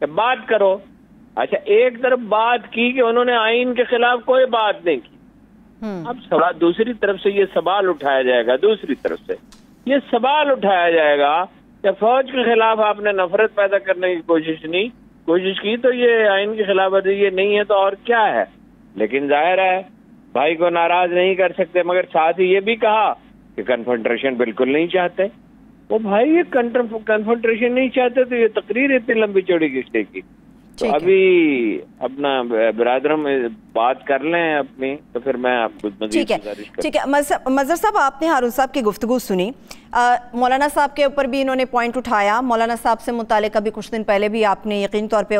کہ بات کرو. اچھا ایک طرف بات کی کہ انہوں نے آئین کے خلاف کوئی بات نہیں کی. اب سوال دوسری طرف سے یہ سوال اٹھایا جائے گا، دوسری طرف سے یہ سوال اٹھایا جائے گا کہ فوج کے خلاف آپ نے نفرت پیدا کرنے کی کوشش کی تو یہ آئین کی خلاف ورزی یہ نہیں ہے تو اور کیا ہے. لیکن ظاہر ہے بھائی کو ناراض نہیں کر سکتے، مگر ساتھ ہی یہ بھی کہا کہ کنفرنٹریشن بالکل نہیں چاہتے. وہ بھائی یہ کنفرنٹریشن نہیں چاہتے تو یہ تقریر اتنی لمبی چوڑی کس لیے کی؟ تو ابھی اپنا برادرم بات کر لیں اپنی، تو پھر میں آپ کو مزید گزارش کروں. ٹھیک ہے مظہر صاحب، آپ نے ہارون صاحب کی گفتگو سنی، مولانا صاحب کے اوپر بھی انہوں نے پوائنٹ اٹھایا. مولانا صاحب سے متعلق ابھی کچھ دن پہلے بھی آپ نے یقین طور پہ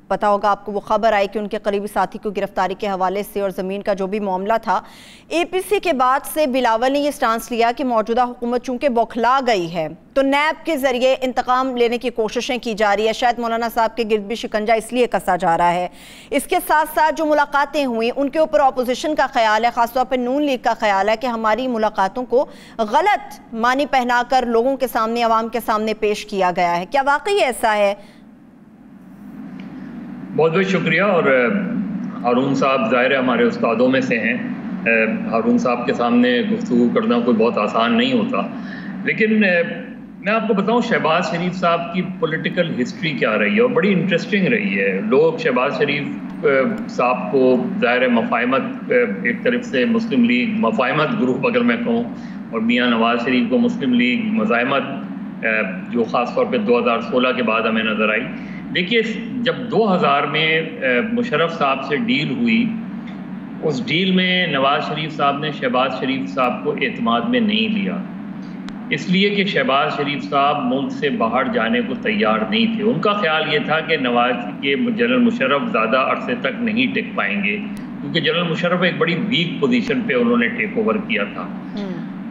پتا ہوگا آپ کو وہ خبر آئی کہ ان کے قریبی ساتھی کو گرفتاری کے حوالے سے اور زمین کا جو بھی معاملہ تھا، اے پی سی کے بعد سے بلاول نے یہ سٹانس لیا کہ موجودہ حکومت چونکہ بوکھلا گئی ہے تو نیب کے ذریعے انتقام لینے کی کوششیں کی جا رہی ہے. شاید مولانا صاحب کے گرد بھی شکنجہ اس لیے کسا جا رہا ہے. اس کے ساتھ ساتھ جو ملاقاتیں ہوئیں ان کے اوپر اپوزیشن کا خیال ہے، خاص طور پہ نون لیگ کا خیال ہے کہ ہماری ملاقاتوں کو غلط معنی پہنا کر لوگوں کے سامنے، عوام کے سامنے پیش کیا گیا ہے. کیا واقعی ایسا ہے؟ بہت بہت شکریہ. اور ہارون صاحب ظاہر ہمارے استادوں میں سے ہیں. ہارون صاحب کے سامنے گفتگو کرنا کوئی بہت آسان نہیں ہوتا، لیکن میں آپ کو بتاؤں شہباز شریف صاحب کی پولیٹیکل ہسٹری کیا رہی ہے اور بڑی انٹرسٹنگ رہی ہے. لوگ شہباز شریف صاحب کو ظاہر مفاہمت ایک طرف سے مسلم لیگ مفاہمت گروپ اگر میں کہوں، اور میاں نواز شریف کو مسلم لیگ مزاحمت، جو خاص طور پہ 2016 کے بعد ہمیں نظر آئی. دیکھیے جب 2000 میں مشرف صاحب سے ڈیل ہوئی، اس ڈیل میں نواز شریف صاحب نے شہباز شریف صاحب کو اعتماد میں نہیں لیا، اس لیے کہ شہباز شریف صاحب ملک سے باہر جانے کو تیار نہیں تھے. ان کا خیال یہ تھا کہ جنرل مشرف زیادہ عرصے تک نہیں ٹک پائیں گے، کیونکہ جنرل مشرف ایک بڑی ویک پوزیشن پہ انہوں نے ٹیک اوور کیا تھا،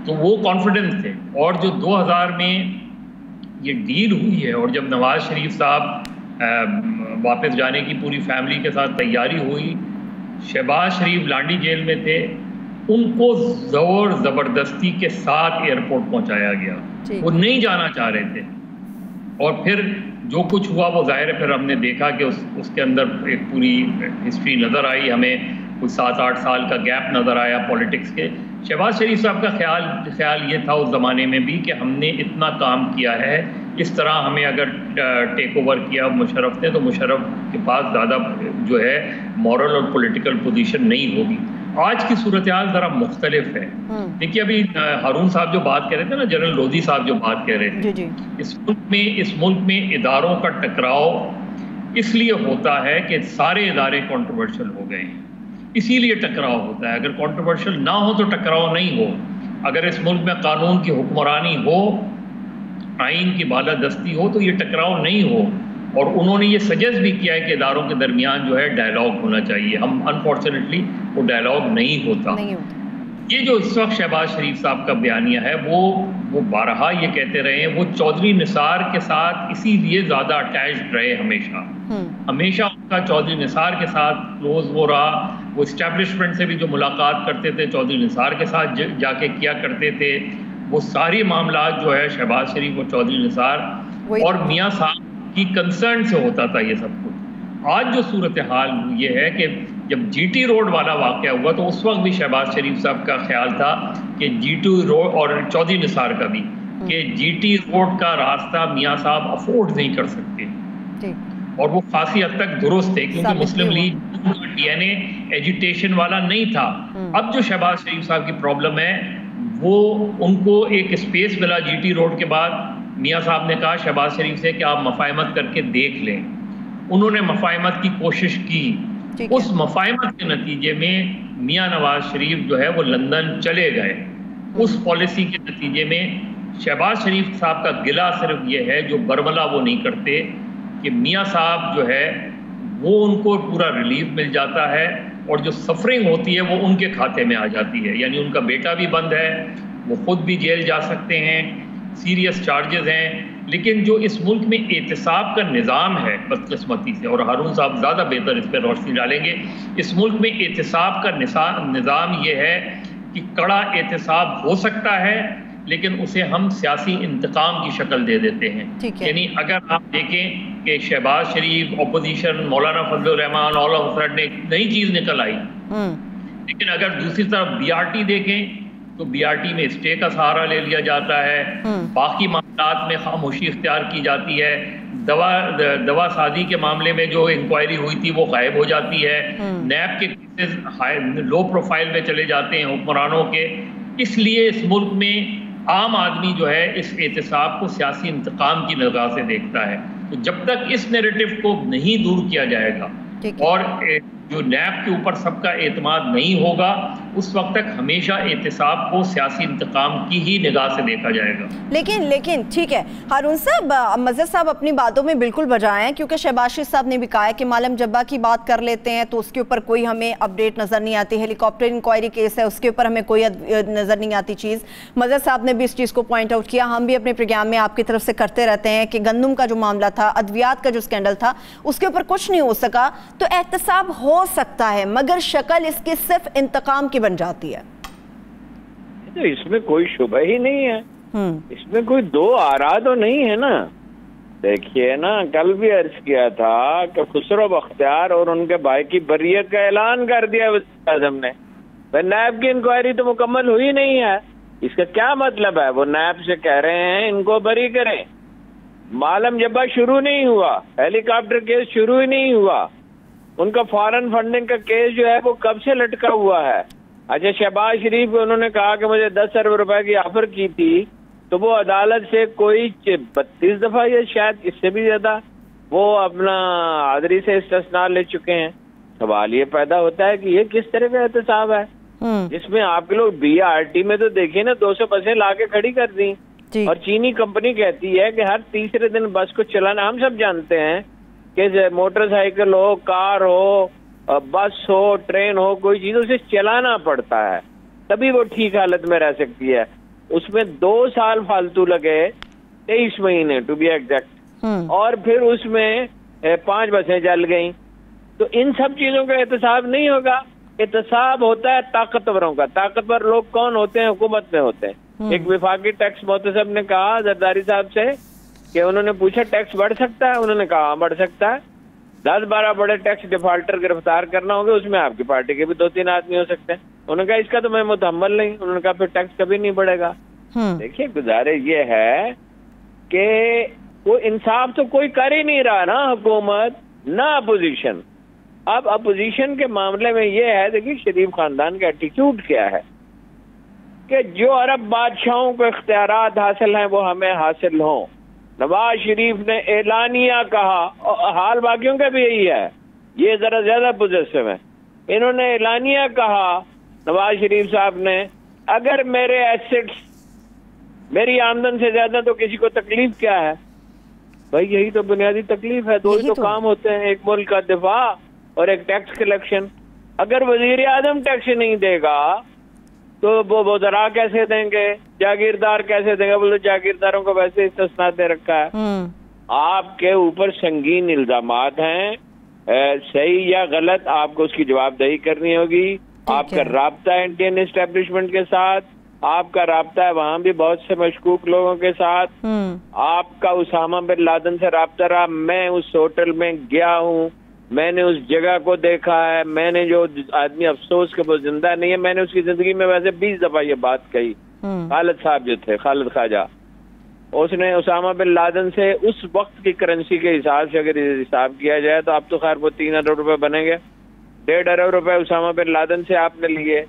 تو وہ کانفیڈنس تھے. اور جو 2000 میں یہ ڈیل ہوئی ہے اور جب نواز شریف صاحب واپس جانے کی پوری فیملی کے ساتھ تیاری ہوئی، شہباز شریف لانڈی جیل میں تھے، ان کو زور زبردستی کے ساتھ ایئرپورٹ پہنچایا گیا. وہ نہیں جانا چاہ رہے تھے، اور پھر جو کچھ ہوا وہ ظاہر ہے پھر ہم نے دیکھا کہ اس کے اندر ایک پوری ہسٹری نظر آئی. ہمیں کچھ 7-8 سال کا گیپ نظر آیا پولیٹکس کے. شہباز شریف صاحب کا خیال یہ تھا اس زمانے میں بھی کہ ہم نے اتنا کام کیا ہے، اس طرح ہمیں اگر ٹیک اوور کیا مشرف نے تو مشرف کے پاس زیادہ جو ہے مورل اور پولیٹیکل پوزیشن نہیں ہوگی. آج کی صورتحال ذرا مختلف ہے. دیکھیے ابھی ہارون صاحب جو بات کر رہے تھے نا، جنرل لودھی صاحب جو بات کہہ رہے تھے، اس ملک میں اداروں کا ٹکراؤ اس لیے ہوتا ہے کہ سارے ادارے کنٹروورشل ہو گئے ہیں، اسی لیے ٹکراؤ ہوتا ہے. اگر کنٹروورشل نہ ہو تو ٹکراؤ نہیں ہو. اگر اس ملک میں قانون کی حکمرانی ہو، آئین کی بالادستی ہو، تو یہ ٹکراؤ نہیں ہو. اور انہوں نے یہ سجیسٹ بھی کیا ہے کہ اداروں کے درمیان جو ہے ڈائلاگ ہونا چاہیے. ہم انفارچونیٹلی وہ ڈائلاگ نہیں ہوتا. یہ جو اس وقت شہباز شریف صاحب کا بیانیہ ہے وہ بارہا یہ کہتے رہے ہیں، وہ چودھری نثار کے ساتھ اسی لیے زیادہ اٹیچڈ رہے. ہمیشہ ان کا چودھری نثار کے ساتھ کلوز وہ رہا. وہ اسٹیبلشمنٹ سے بھی جو ملاقات کرتے تھے چودھری نثار کے ساتھ جا کے کیا کرتے تھے. وہ ساری معاملات جو ہے شہباز شریف اور چودھری نثار اور میاں صاحب کی کنسرن سے ہوتا تھا یہ سب کچھ. آج جو صورتحال یہ ہے کہ جب جی ٹی روڈ والا واقعہ ہوا تو اس وقت بھی شہباز شریف صاحب کا خیال تھا کہ جی ٹی روڈ، اور چودھری نثار کا بھی، کہ جی ٹی روڈ کا راستہ میاں صاحب افورڈ نہیں کر سکتے. اور وہ خاصی حد تک درست تھے کیونکہ مسلم لیگ ڈی این اے ایجیٹیشن والا نہیں تھا. اب جو شہباز شریف صاحب کی پرابلم ہے وہ ان کو ایک اسپیس ملا جی ٹی روڈ کے بعد. میاں صاحب نے کہا شہباز شریف سے کہ آپ مفاہمت کر کے دیکھ لیں. انہوں نے مفاہمت کی کوشش کی. اس مفاہمت کے نتیجے میں میاں نواز شریف جو ہے وہ لندن چلے گئے. اس پالیسی کے نتیجے میں شہباز شریف صاحب کا گلہ صرف یہ ہے، جو برملا وہ نہیں کرتے، کہ میاں صاحب جو ہے وہ ان کو پورا ریلیف مل جاتا ہے اور جو سفرنگ ہوتی ہے وہ ان کے کھاتے میں آ جاتی ہے. یعنی ان کا بیٹا بھی بند ہے، وہ خود بھی جیل جا سکتے ہیں، سیریس چارجز ہیں. لیکن جو اس ملک میں احتساب کا نظام ہے بدقسمتی سے، اور ہارون صاحب زیادہ بہتر اس پہ روشنی ڈالیں گے، اس ملک میں احتساب کا نظام یہ ہے کہ کڑا احتساب ہو سکتا ہے لیکن اسے ہم سیاسی انتقام کی شکل دے دیتے ہیں. یعنی اگر آپ دیکھیں کہ شہباز شریف، opposition, Maulana Fazal Rahman, all of sudden نے نئی چیز نکل آئی. لیکن اگر دوسری طرف BRT دیکھیں تو BRT میں اسٹے کا سہارا لے لیا جاتا ہے، باقی معاملات میں خاموشی اختیار کی جاتی ہے. دوا سازی کے معاملے میں جو انکوائری ہوئی تھی وہ غائب ہو جاتی ہے. نیب کے کیسز لو پروفائل میں چلے جاتے ہیں حکمرانوں کے. اس لیے اس ملک میں عام آدمی جو ہے اس احتساب کو سیاسی انتقام کی نگاہ سے دیکھتا ہے. تو جب تک اس نیریٹو کو نہیں دور کیا جائے گا اور جو نیب کے اوپر سب کا اعتماد نہیں ہوگا اس وقت تک ہمیشہ احتساب کو سیاسی انتقام کی ہی نگاہ سے دیکھا جائے گا. لیکن ٹھیک ہے ہارون صاحب، مظہر صاحب اپنی باتوں میں بالکل بجائے ہیں، کیونکہ شہباز شریف صاحب نے بھی کہا ہے کہ معلم جبہ کی بات کر لیتے ہیں تو اس کے اوپر کوئی ہمیں اپڈیٹ نظر نہیں آتی. ہیلی کاپٹر انکوائری کیس ہے اس کے اوپر ہمیں کوئی نظر نہیں آتی چیز. مظہر صاحب نے بھی اس چیز کو پوائنٹ آؤٹ کیا. ہم بھی اپنے پروگرام میں آپ کی طرف سے کرتے رہتے ہیں کہ گندم کا جو معاملہ تھا، ادویات کا جو اسکینڈل تھا، اس کے اوپر کچھ نہیں ہو سکا. تو احتساب ہو سکتا ہے مگر شکل اس کی صرف انتقام کی بن جاتی ہے. تو اس میں کوئی شبہ ہی نہیں ہے، اس میں کوئی دو آرا تو نہیں ہے نا. دیکھیے نا، کل بھی عرض کیا تھا کہ خسرو بختیار اور ان کے بھائی کی بریت کا اعلان کر دیا وزیر اعظم نے. نیب کی انکوائری تو مکمل ہوئی نہیں ہے. اس کا کیا مطلب ہے؟ وہ نیب سے کہہ رہے ہیں ان کو بری کریں. معلم جبہ شروع نہیں ہوا، ہیلی کاپٹر کیس شروع ہی نہیں ہوا. ان کا فارن فنڈنگ کا کیس جو ہے وہ کب سے لٹکا ہوا ہے. اچھا، شہباز شریف کو انہوں نے کہا کہ مجھے 10 ارب روپے کی آفر کی تھی تو وہ عدالت سے کوئی 32 دفعہ یا شاید اس سے بھی زیادہ وہ اپنا عادری سے استثناء لے چکے ہیں. سوال یہ پیدا ہوتا ہے کہ یہ کس طرح کا احتساب ہے جس میں آپ کے لوگ BRT میں تو دیکھیے نا 200 بسیں لا کے کھڑی کر دیں اور چینی کمپنی کہتی ہے کہ ہر تیسرے دن بس کو چلانا. ہم سب جانتے ہیں کہ موٹر سائیکل ہو، کار ہو، بس ہو، ٹرین ہو، کوئی چیز اسے چلانا پڑتا ہے تبھی وہ ٹھیک حالت میں رہ سکتی ہے. اس میں 2 سال فالتو لگے، 23 مہینے ٹو بی ایگزیکٹ، اور پھر اس میں 5 بسیں جل گئیں. تو ان سب چیزوں کا احتساب نہیں ہوگا. احتساب ہوتا ہے طاقتوروں کا. طاقتور لوگ کون ہوتے ہیں؟ حکومت میں ہوتے ہیں. ایک وفاقی ٹیکس محتسب نے کہا زرداری صاحب سے کہ انہوں نے پوچھا ٹیکس بڑھ سکتا ہے؟ انہوں نے کہا ہاں بڑھ سکتا ہے. 10-12 بڑے ٹیکس ڈیفالٹر گرفتار کرنا ہوں گے، اس میں آپ کی پارٹی کے بھی 2-3 آدمی ہو سکتے ہیں. انہوں نے کہا اس کا تو میں متحمل نہیں. انہوں نے کہا پھر ٹیکس کبھی نہیں بڑھے گا. دیکھیے گزارش یہ ہے کہ وہ انصاف تو کوئی کر ہی نہیں رہا نا، حکومت نہ اپوزیشن. اب اپوزیشن کے معاملے میں یہ ہے، دیکھیے شریف خاندان کا ایٹیٹیوڈ کیا ہے کہ جو عرب بادشاہوں کو اختیارات حاصل ہیں وہ ہمیں حاصل ہوں. نواز شریف نے اعلانیہ کہا، حال باقیوں کا بھی یہی ہے، یہ ذرا زیادہ پوزیسو ہے. انہوں نے اعلانیہ کہا نواز شریف صاحب نے، اگر میرے ایسٹس میری آمدن سے زیادہ تو کسی کو تکلیف کیا ہے؟ بھائی یہی تو بنیادی تکلیف ہے. 2 ہی تو کام ہوتے ہیں، ایک ملک کا دفاع اور ایک ٹیکس کلیکشن. اگر وزیر اعظم ٹیکس نہیں دے گا تو وہ وزراء کیسے دیں گے؟ جاگیردار کیسے دیں گے؟ بولے جاگیرداروں کو ویسے استثناء دے رکھا ہے. آپ کے اوپر سنگین الزامات ہیں، صحیح یا غلط آپ کو اس کی جواب دہی کرنی ہوگی. آپ کا رابطہ انڈین اسٹیبلشمنٹ کے ساتھ، آپ کا رابطہ ہے وہاں بھی بہت سے مشکوک لوگوں کے ساتھ. آپ کا اسامہ بن لادن سے رابطہ رہا. میں اس ہوٹل میں گیا ہوں، میں نے اس جگہ کو دیکھا ہے. میں نے جو آدمی افسوس کہ وہ زندہ نہیں ہے، میں نے اس کی زندگی میں ویسے 20 دفعہ یہ بات کہی. خالد صاحب جو تھے، خالد خواجہ، اس نے اسامہ بن لادن سے اس وقت کی کرنسی کے حساب سے اگر حساب کیا جائے تو اب تو خیر وہ 3 ارب روپے بنیں گے. 1.5 ارب روپے اسامہ بن لادن سے آپ نے لیے.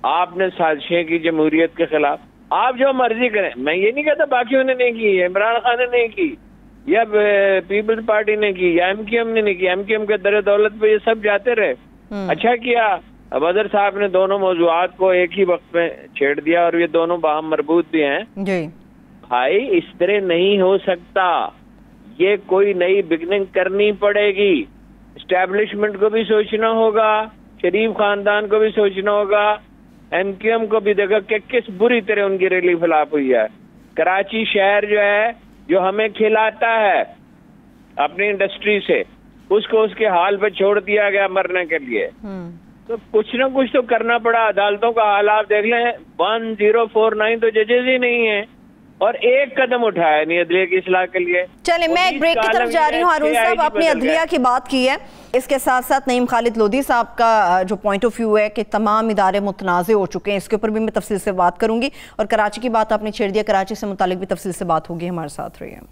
آپ نے سازشیں کی جمہوریت کے خلاف. آپ جو مرضی کریں، میں یہ نہیں کہتا باقیوں نے نہیں کی، عمران خان نے نہیں کی یا پیپلز پارٹی نے کی یا MQM نے نہیں کی. MQM کے در دولت پہ یہ سب جاتے رہے. اچھا کیا بدر صاحب نے دونوں موضوعات کو ایک ہی وقت میں چھیڑ دیا اور یہ دونوں باہم مربوط بھی ہیں. بھائی اس طرح نہیں ہو سکتا. یہ کوئی نئی بگننگ کرنی پڑے گی. اسٹیبلشمنٹ کو بھی سوچنا ہوگا، شریف خاندان کو بھی سوچنا ہوگا، MQM کو بھی دیکھا کہ کس بری طرح ان کی ریلی فلاپ ہوئی ہے. کراچی شہر جو ہے جو ہمیں کھلاتا ہے اپنی انڈسٹری سے، اس کو اس کے حال پہ چھوڑ دیا گیا مرنے کے لیے. تو کچھ نہ کچھ تو کرنا پڑا. عدالتوں کا حال آپ دیکھ لیں، 1049 تو ججز ہی نہیں ہیں. اور ایک قدم اٹھایا نہیں عدلیہ کی اصلاح کے لیے. چلیں میں ایک بریک کی طرف جا رہی ہوں. ہارون صاحب آپ نے عدلیہ کی بات کی ہے, اس کے ساتھ ساتھ نعیم خالد لودھی صاحب کا جو پوائنٹ آف ویو ہے کہ تمام ادارے متنازع ہو چکے ہیں, اس کے اوپر بھی میں تفصیل سے بات کروں گی. اور کراچی کی بات آپ نے چھیڑ دیا, کراچی سے متعلق بھی تفصیل سے بات ہوگی, ہمارے ساتھ رہی ہیں.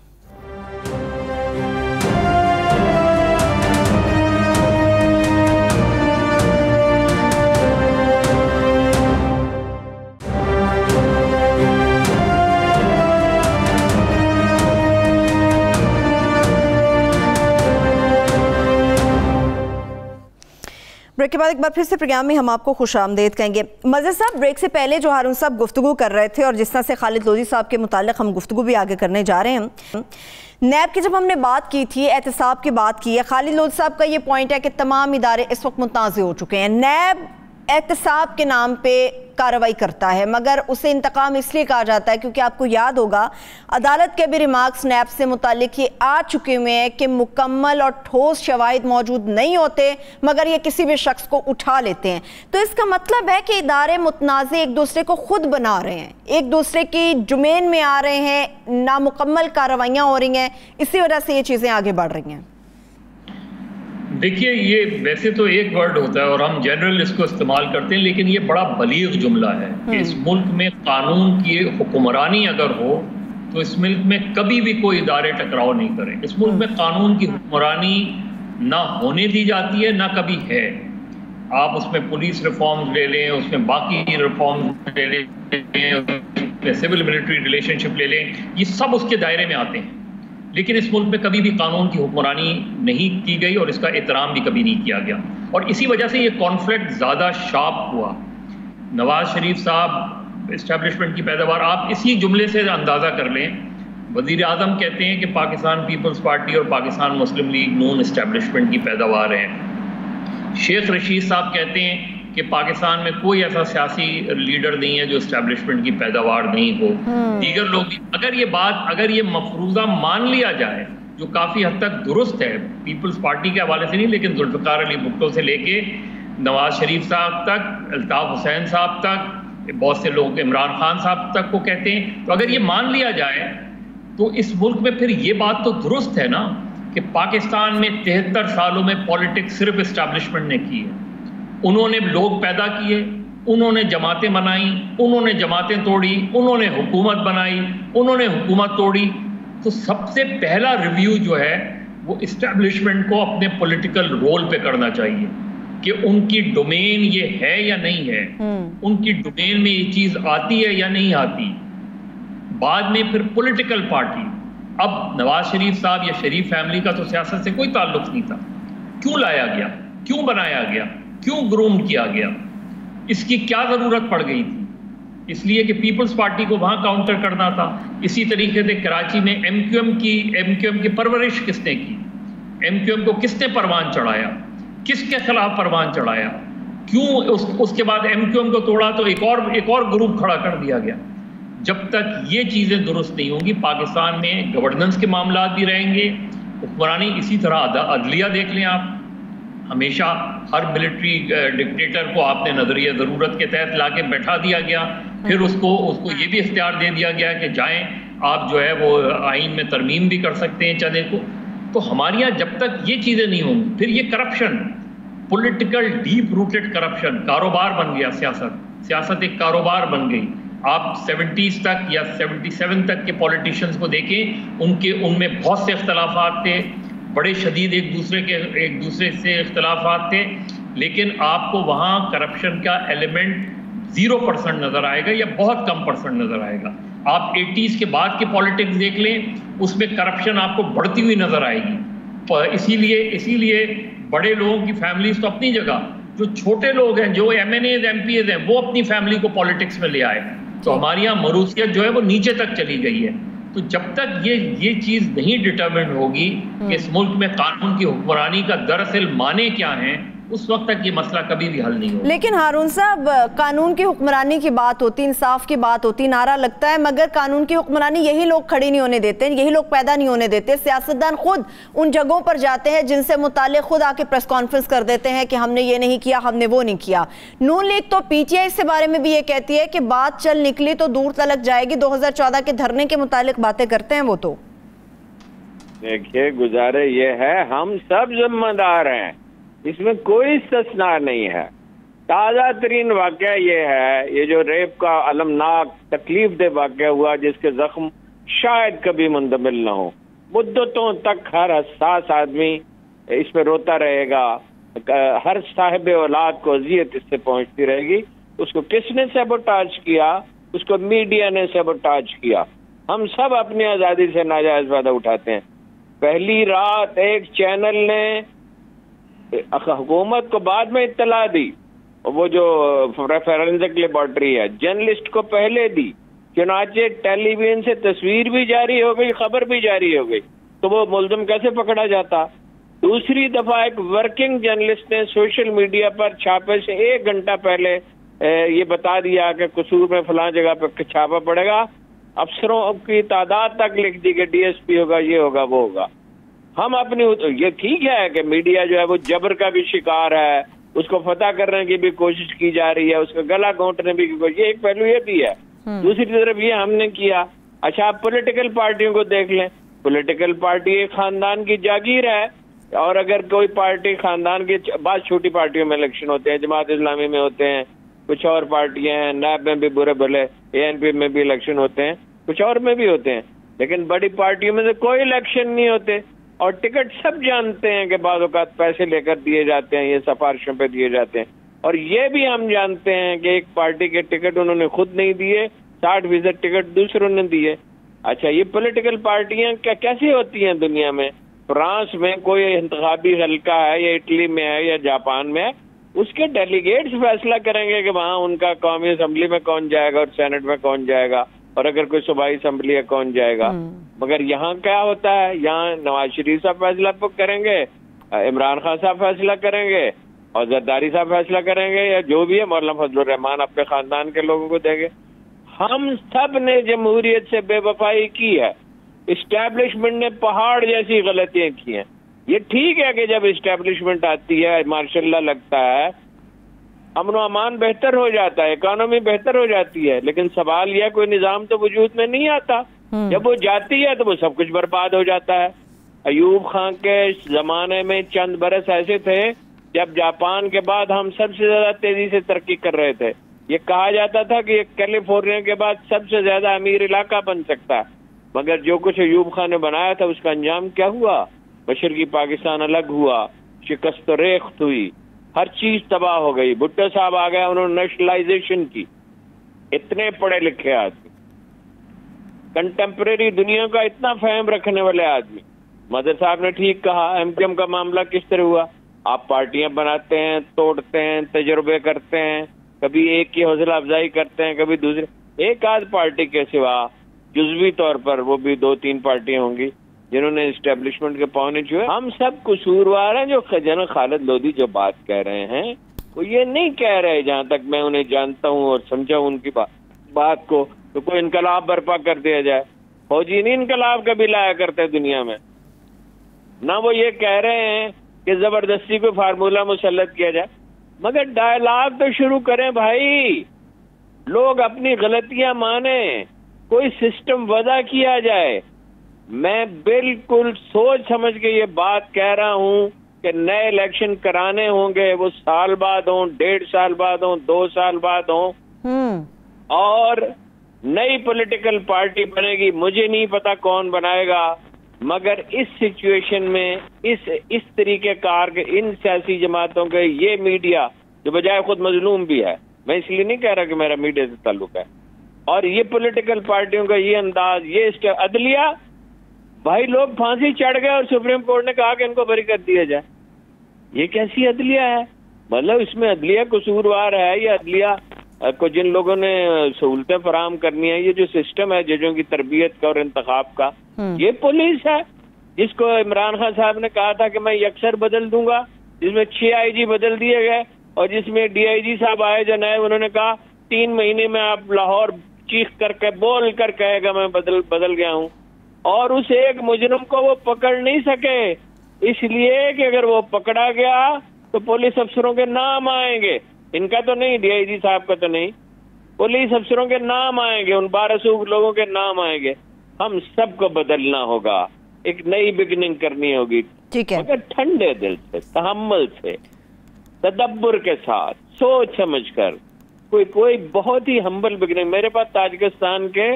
بریک کے بعد ایک بار پھر سے پروگرام میں ہم آپ کو خوش آمدید کہیں گے. مظہر صاحب, بریک سے پہلے جو ہارون صاحب گفتگو کر رہے تھے اور جس طرح سے خالد لودھی صاحب کے متعلق ہم گفتگو بھی آگے کرنے جا رہے ہیں, نیب کی جب ہم نے بات کی تھی, احتساب کی بات کی ہے, خالد لودھی صاحب کا یہ پوائنٹ ہے کہ تمام ادارے اس وقت متنازع ہو چکے ہیں. نیب احتساب کے نام پہ کارروائی کرتا ہے, مگر اسے انتقام اس لیے کہا جاتا ہے کیونکہ آپ کو یاد ہوگا عدالت کے بھی ریمارکس نیب سے متعلق یہ آ چکے ہوئے ہیں کہ مکمل اور ٹھوس شواہد موجود نہیں ہوتے مگر یہ کسی بھی شخص کو اٹھا لیتے ہیں. تو اس کا مطلب ہے کہ ادارے متنازع ایک دوسرے کو خود بنا رہے ہیں, ایک دوسرے کی ڈومین میں آ رہے ہیں, نامکمل کارروائیاں ہو رہی ہیں, اسی وجہ سے یہ چیزیں آگے بڑھ رہی ہیں. دیکھیے, یہ ویسے تو ایک ورڈ ہوتا ہے اور ہم جنرل اس کو استعمال کرتے ہیں, لیکن یہ بڑا بلیغ جملہ ہے کہ اس ملک میں قانون کی حکمرانی اگر ہو تو اس ملک میں کبھی بھی کوئی ادارے ٹکراؤ نہیں کریں. اس ملک میں قانون کی حکمرانی نہ ہونے دی جاتی ہے نہ کبھی ہے. آپ اس میں پولیس ریفارمز لے لیں, اس میں باقی ریفارمز لے لیں, سول ملٹری ریلیشن شپ لے لیں, یہ سب اس کے دائرے میں آتے ہیں. لیکن اس ملک میں کبھی بھی قانون کی حکمرانی نہیں کی گئی اور اس کا احترام بھی کبھی نہیں کیا گیا, اور اسی وجہ سے یہ کانفلکٹ زیادہ شارپ ہوا. نواز شریف صاحب اسٹیبلشمنٹ کی پیداوار, آپ اسی جملے سے اندازہ کر لیں. وزیر اعظم کہتے ہیں کہ پاکستان پیپلز پارٹی اور پاکستان مسلم لیگ نون اسٹیبلشمنٹ کی پیداوار ہیں. شیخ رشید صاحب کہتے ہیں کہ پاکستان میں کوئی ایسا سیاسی لیڈر نہیں ہے جو اسٹیبلشمنٹ کی پیداوار نہیں ہو. دیگر لوگ بھی, اگر یہ مفروضہ مان لیا جائے جو کافی حد تک درست ہے, پیپلز پارٹی کے حوالے سے نہیں لیکن ذوالفقار علی بھٹو سے لے کے نواز شریف صاحب تک, الطاف حسین صاحب تک, بہت سے لوگ عمران خان صاحب تک کو کہتے ہیں, تو اگر یہ مان لیا جائے تو اس ملک میں پھر یہ بات تو درست ہے نا کہ پاکستان میں 73 سالوں میں پولیٹکس صرف اسٹیبلشمنٹ نے کی ہے. انہوں نے لوگ پیدا کیے, انہوں نے جماعتیں بنائیں, انہوں نے جماعتیں توڑی, انہوں نے حکومت بنائی, انہوں نے حکومت توڑی. تو سب سے پہلا ریویو جو ہے وہ اسٹیبلشمنٹ کو اپنے پولیٹیکل رول پہ کرنا چاہیے کہ ان کی ڈومین یہ ہے یا نہیں ہے, ان کی ڈومین میں یہ چیز آتی ہے یا نہیں آتی. بعد میں پھر پولیٹیکل پارٹی, اب نواز شریف صاحب یا شریف فیملی کا تو سیاست سے کوئی تعلق نہیں تھا, کیوں لایا گیا, کیوں بنایا گیا, کیوں گروم کیا گیا, اس کی کیا ضرورت پڑ گئی تھی؟ اس لیے کہ پیپلز پارٹی کو وہاں کاؤنٹر کرنا تھا. اسی طریقے سے کراچی میں ایم کیو ایم کی پرورش کس نے کی, ایم کیو ایم کو کس نے پروان چڑھایا, کس کے خلاف پروان چڑھایا, کیوں اس کے بعد ایم کیو ایم کو توڑا تو ایک اور گروپ کھڑا کر دیا گیا. جب تک یہ چیزیں درست نہیں ہوں گی پاکستان میں گورننس کے معاملات بھی رہیں گے, حکمرانی اسی طرح. عدلیہ دیکھ لیں آپ, ہمیشہ ہر ملٹری ڈکٹیٹر کو آپ نے نظریہ ضرورت کے تحت لا کے بیٹھا دیا گیا, پھر اس کو یہ بھی اختیار دے دیا گیا کہ جائیں آپ جو ہے وہ آئین میں ترمیم بھی کر سکتے ہیں چندے کو. تو ہمارے یہاں جب تک یہ چیزیں نہیں ہوں گی, پھر یہ corruption, political deep rooted corruption, کاروبار بن گیا سیاست ایک کاروبار بن گئی. آپ 70s تک یا 77 تک کے پولیٹیشینز کو دیکھیں, ان میں بہت سے اختلافات تھے, بڑے شدید ایک دوسرے سے اختلافات تھے, لیکن آپ کو وہاں کرپشن کا ایلیمنٹ 0% نظر آئے گا یا بہت کم % نظر آئے گا. آپ 80s کے بعد کے پولیٹکس دیکھ لیں, اس میں کرپشن آپ کو بڑھتی ہوئی نظر آئے گی. اسی لیے بڑے لوگوں کی فیملیز تو اپنی جگہ, جو چھوٹے لوگ ہیں, جو MNAs MPs ہیں, وہ اپنی فیملی کو پولیٹکس میں لے آئے. تو ہماری یہاں موروثیت جو ہے وہ نیچے تک چلی گئی ہے. تو جب تک یہ چیز نہیں ڈٹرمنٹ ہوگی کہ اس ملک میں قانون کی حکمرانی کا دراصل معنی کیا ہیں, اس وقت تک یہ مسئلہ کبھی بھی حل نہیں ہوگا۔ لیکن ہارون صاحب، قانون کی حکمرانی کی بات ہوتی، انصاف کی بات ہوتی، نعرہ لگتا ہے، مگر قانون کی حکمرانی یہی لوگ کھڑی نہیں ہونے دیتے، یہی لوگ پیدا نہیں ہونے دیتے۔ سیاستدان خود ان جگہوں پر جاتے ہیں جن سے متعلق خود آ کے پریس کانفرنس کر دیتے ہیں کہ ہم نے یہ نہیں کیا، ہم نے وہ نہیں کیا۔ نون لیگ تو پی ٹی آئی اس بارے میں بھی یہ کہتی ہے کہ بات چل نکلی تو دور تلک جائے گی۔ 2014 کے دھرنے کے متعلق باتیں کرتے ہیں وہ تو۔ دیکھیے گزارے یہ ہے، ہم سب ذمہ دار ہیں، اس میں کوئی استثناء نہیں ہے۔ تازہ ترین واقعہ یہ ہے، یہ جو ریپ کا المناک تکلیف دہ واقعہ ہوا جس کے زخم شاید کبھی مندمل نہ ہو، مدتوں تک ہر حساس آدمی اس پہ روتا رہے گا، ہر صاحب اولاد کو اذیت اس سے پہنچتی رہے گی۔ اس کو کس نے سیبوٹاج کیا؟ اس کو میڈیا نے سیبوٹاج کیا۔ ہم سب اپنی آزادی سے ناجائز فائدہ اٹھاتے ہیں۔ پہلی رات ایک چینل نے حکومت کو بعد میں اطلاع دی، وہ جو فورینسک لیبارٹری ہے، جرنلسٹ کو پہلے دی، چنانچہ ٹیلی ویژن سے تصویر بھی جاری ہو گئی، خبر بھی جاری ہو گئی، تو وہ ملزم کیسے پکڑا جاتا؟ دوسری دفعہ ایک ورکنگ جرنلسٹ نے سوشل میڈیا پر چھاپے سے 1 گھنٹہ پہلے یہ بتا دیا کہ قصور میں فلاں جگہ پہ چھاپا پڑے گا، افسروں کی تعداد تک لکھ دی کہ ڈی ایس پی ہوگا، یہ ہوگا، وہ ہوگا۔ ہم اپنی یہ ٹھیک ہے کہ میڈیا جو ہے وہ جبر کا بھی شکار ہے، اس کو فتح کرنے کی بھی کوشش کی جا رہی ہے، اس کا گلا گھونٹنے بھی کی کوشش، یہ ایک پہلو یہ بھی ہے۔ دوسری طرف یہ ہم نے کیا۔ اچھا آپ پولیٹیکل پارٹیوں کو دیکھ لیں، پولیٹیکل پارٹی ایک خاندان کی جاگیر ہے، اور اگر کوئی پارٹی خاندان کی، بعض چھوٹی پارٹیوں میں الیکشن ہوتے ہیں، جماعت اسلامی میں ہوتے ہیں، کچھ اور پارٹیاں ہیں، نیب میں بھی برے بھلے، اے این پی میں بھی الیکشن ہوتے ہیں، کچھ اور میں بھی ہوتے ہیں، لیکن بڑی پارٹیوں میں سے کوئی الیکشن نہیں ہوتے، اور ٹکٹ سب جانتے ہیں کہ بعض اوقات پیسے لے کر دیے جاتے ہیں، یہ سفارشوں پہ دیے جاتے ہیں، اور یہ بھی ہم جانتے ہیں کہ ایک پارٹی کے ٹکٹ انہوں نے خود نہیں دیے، 60% ٹکٹ دوسروں نے دیے۔ اچھا یہ پولیٹیکل پارٹیاں کیسی ہوتی ہیں دنیا میں؟ فرانس میں کوئی انتخابی حلقہ ہے، یا اٹلی میں ہے، یا جاپان میں ہے، اس کے ڈیلیگیٹس فیصلہ کریں گے کہ وہاں ان کا قومی اسمبلی میں کون جائے گا اور سینٹ میں کون جائے گا، اور اگر کوئی صوبائی اسمبلی ہے کون جائے گا۔ مگر یہاں کیا ہوتا ہے؟ یہاں نواز شریف صاحب فیصلہ کریں گے، عمران خان صاحب فیصلہ کریں گے، اور زرداری صاحب فیصلہ کریں گے، یا جو بھی ہے مولانا فضل الرحمان اپنے خاندان کے لوگوں کو دیں گے۔ ہم سب نے جمہوریت سے بے وفائی کی ہے، اسٹیبلشمنٹ نے پہاڑ جیسی غلطیاں کی ہیں۔ یہ ٹھیک ہے کہ جب اسٹیبلشمنٹ آتی ہے ماشاء اللہ لگتا ہے، امن و امان بہتر ہو جاتا ہے، اکانومی بہتر ہو جاتی ہے، لیکن سوال یہ کوئی نظام تو وجود میں نہیں آتا۔ جب وہ جاتی ہے تو وہ سب کچھ برباد ہو جاتا ہے۔ ایوب خان کے زمانے میں چند برس ایسے تھے جب جاپان کے بعد ہم سب سے زیادہ تیزی سے ترقی کر رہے تھے۔ یہ کہا جاتا تھا کہ یہ کیلیفورنیا کے بعد سب سے زیادہ امیر علاقہ بن سکتا ہے، مگر جو کچھ ایوب خان نے بنایا تھا اس کا انجام کیا ہوا؟ مشرقی پاکستان الگ ہوا، شکست و ریخت ہوئی، ہر چیز تباہ ہو گئی۔ بھٹو صاحب آ گئے، انہوں نے نیشنلائزیشن کی۔ اتنے پڑھے لکھے آدمی، کنٹمپریری دنیا کا اتنا فہم رکھنے والے آدمی۔ مدر صاحب نے ٹھیک کہا، ایم کیو ایم کا معاملہ کس طرح ہوا؟ آپ پارٹیاں بناتے ہیں، توڑتے ہیں، تجربے کرتے ہیں، کبھی ایک کی حوصلہ افزائی کرتے ہیں، کبھی دوسرے۔ ایک آدھ پارٹی کے سوا جزوی طور پر وہ بھی 2-3 پارٹیاں ہوں گی جنہوں نے اسٹیبلشمنٹ کے پاؤں چھوئے۔ ہم سب قصوروار ہیں۔ جو جنرل خالد لودھی جو بات کہہ رہے ہیں وہ یہ نہیں کہہ رہے، جہاں تک میں انہیں جانتا ہوں اور سمجھا ہوں ان کی بات کو، تو کوئی انقلاب برپا کر دیا جائے۔ فوجی نہیں انقلاب کبھی لایا کرتے دنیا میں، نہ وہ یہ کہہ رہے ہیں کہ زبردستی کوئی فارمولہ مسلط کیا جائے، مگر ڈائلاگ تو شروع کریں بھائی، لوگ اپنی غلطیاں مانیں، کوئی سسٹم وضع کیا جائے۔ میں بالکل سوچ سمجھ کے یہ بات کہہ رہا ہوں کہ نئے الیکشن کرانے ہوں گے، وہ سال بعد ہوں، 1.5 سال بعد ہوں، 2 سال بعد ہوں، اور نئی پولیٹیکل پارٹی بنے گی۔ مجھے نہیں پتا کون بنائے گا، مگر اس سچویشن میں اس طریقے کار کے ان سیاسی جماعتوں کے یہ میڈیا جو بجائے خود مظلوم بھی ہے، میں اس لیے نہیں کہہ رہا کہ میرا میڈیا سے تعلق ہے، اور یہ پولیٹیکل پارٹیوں کا یہ انداز، یہ عدلیہ، بھائی لوگ پھانسی چڑھ گئے اور سپریم کورٹ نے کہا کہ ان کو بری کر دیا جائے۔ یہ کیسی عدلیہ ہے؟ مطلب اس میں عدلیہ قصوروار ہے، یا عدلیہ کو جن لوگوں نے سہولتیں فراہم کرنی ہے، یہ جو سسٹم ہے ججوں کی تربیت کا اور انتخاب کا، یہ پولیس ہے جس کو عمران خان صاحب نے کہا تھا کہ میں یکسر بدل دوں گا، جس میں 6 IG بدل دیے گئے اور جس میں DIG صاحب آئے جو نئے، انہوں نے کہا 3 مہینے میں آپ لاہور چیخ کر کے بول کر کہے گا میں بدل گیا ہوں، اور اس ایک مجرم کو وہ پکڑ نہیں سکے، اس لیے کہ اگر وہ پکڑا گیا تو پولیس افسروں کے نام آئیں گے، ان کا تو نہیں، DIG صاحب کا تو نہیں، پولیس افسروں کے نام آئیں گے، ان 1200 لوگوں کے نام آئیں گے. ہم سب کو بدلنا ہوگا، ایک نئی بگننگ کرنی ہوگی، مگر ٹھنڈے دل سے، تحمل سے، تدبر کے ساتھ، سوچ سمجھ کر، کوئی بہت ہی ہمبل بگننگ. میرے پاس تاجکستان کے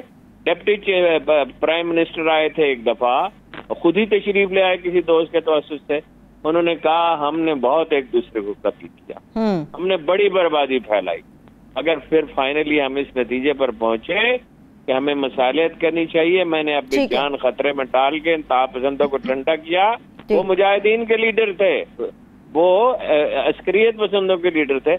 ڈپٹی پرائم منسٹر آئے تھے ایک دفعہ، خود ہی تشریف لے آئے کسی دوست کے توسط سے. انہوں نے کہا ہم نے بہت ایک دوسرے کو قتل کیا، ہم نے بڑی بربادی پھیلائی، اگر پھر فائنلی ہم اس نتیجے پر پہنچے کہ ہمیں مصالحت کرنی چاہیے. میں نے اپنی جان خطرے میں ڈال کے انتہا پسندوں کو ٹھنڈا کیا. وہ مجاہدین کے لیڈر تھے، وہ عسکریت پسندوں کے لیڈر تھے.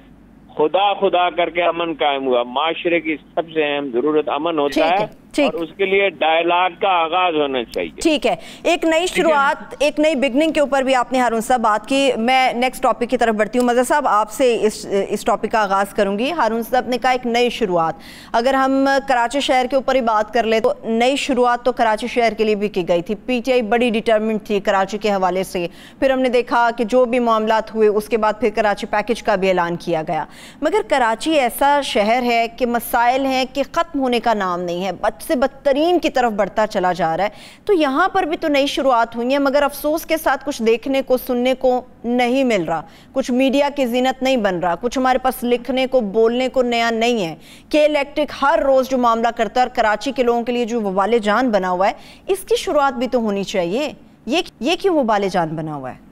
خدا کر کے امن قائم ہوا. معاشرے کی سب سے اہم ضرورت امن ہوتا ہے اور اس کے لیے ڈائلاگ کا آغاز ہونا چاہیے. ٹھیک ہے، ایک نئی شروعات، ایک نئی بگننگ کے اوپر بھی آپ نے ہارون صاحب بات کی. میں نیکسٹ ٹاپک کی طرف بڑھتی ہوں. مظہر صاحب آپ سے اس ٹاپک کا آغاز کروں گی. ہارون صاحب نے کہا ایک نئی شروعات. اگر ہم کراچی شہر کے اوپر ہی بات کر لیں تو نئی شروعات تو کراچی شہر کے لیے بھی کی گئی تھی. PTI بڑی ڈیٹرمنٹ تھی کراچی کے حوالے سے. پھر ہم نے دیکھا کہ جو بھی معاملات ہوئے اس کے بعد پھر کراچی پیکج کا بھی اعلان کیا گیا. مگر کراچی ایسا شہر ہے کہ مسائل ہیں کہ ختم ہونے کا نام نہیں ہے، بد سے بدترین کی طرف بڑھتا چلا جا رہا ہے. تو یہاں پر بھی تو نئی شروعات ہوئی ہیں، مگر افسوس کے ساتھ کچھ دیکھنے کو سننے کو نہیں مل رہا. کچھ میڈیا کی زینت نہیں بن رہا، کچھ ہمارے پاس لکھنے کو بولنے کو نیا نہیں ہے. کہ الیکٹرک ہر روز جو معاملہ کرتا ہے اور کراچی کے لوگوں کے لیے جو وبال جان بنا ہوا ہے، اس کی شروعات بھی تو ہونی چاہیے. یہ کیوں وبال جان بنا ہوا ہے؟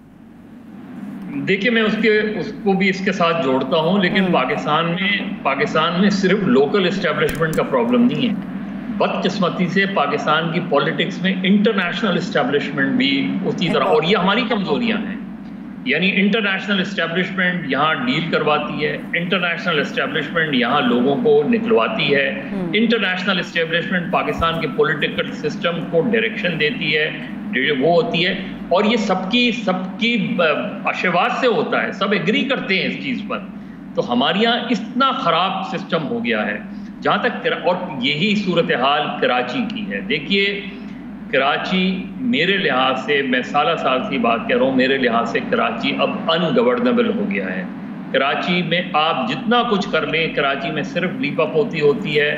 دیکھیے میں اس کو بھی اس کے ساتھ جوڑتا ہوں، لیکن پاکستان میں صرف لوکل اسٹیبلشمنٹ کا پرابلم نہیں ہے. بدقسمتی سے پاکستان کی پولیٹکس میں انٹرنیشنل اسٹیبلشمنٹ بھی اسی طرح، اور یہ ہماری کمزوریاں ہیں. یعنی انٹرنیشنل اسٹیبلشمنٹ یہاں ڈیل کرواتی ہے، انٹرنیشنل اسٹیبلشمنٹ یہاں لوگوں کو نکلواتی ہے، انٹرنیشنل اسٹیبلشمنٹ پاکستان کے پولیٹیکل سسٹم کو ڈائریکشن دیتی ہے، وہ ہوتی ہے. اور یہ سب کی اشواز سے ہوتا ہے، سب ایگری کرتے ہیں اس چیز پر. تو ہمارے یہاں اتنا خراب سسٹم ہو گیا ہے جہاں تک، اور یہی صورتحال کراچی کی ہے. دیکھیے کراچی میرے لحاظ سے، میں سال سے بات کر رہا ہوں، میرے لحاظ سے کراچی اب ان گورنبل ہو گیا ہے. کراچی میں آپ جتنا کچھ کر لیں، کراچی میں صرف لیپا پوتی ہوتی ہے.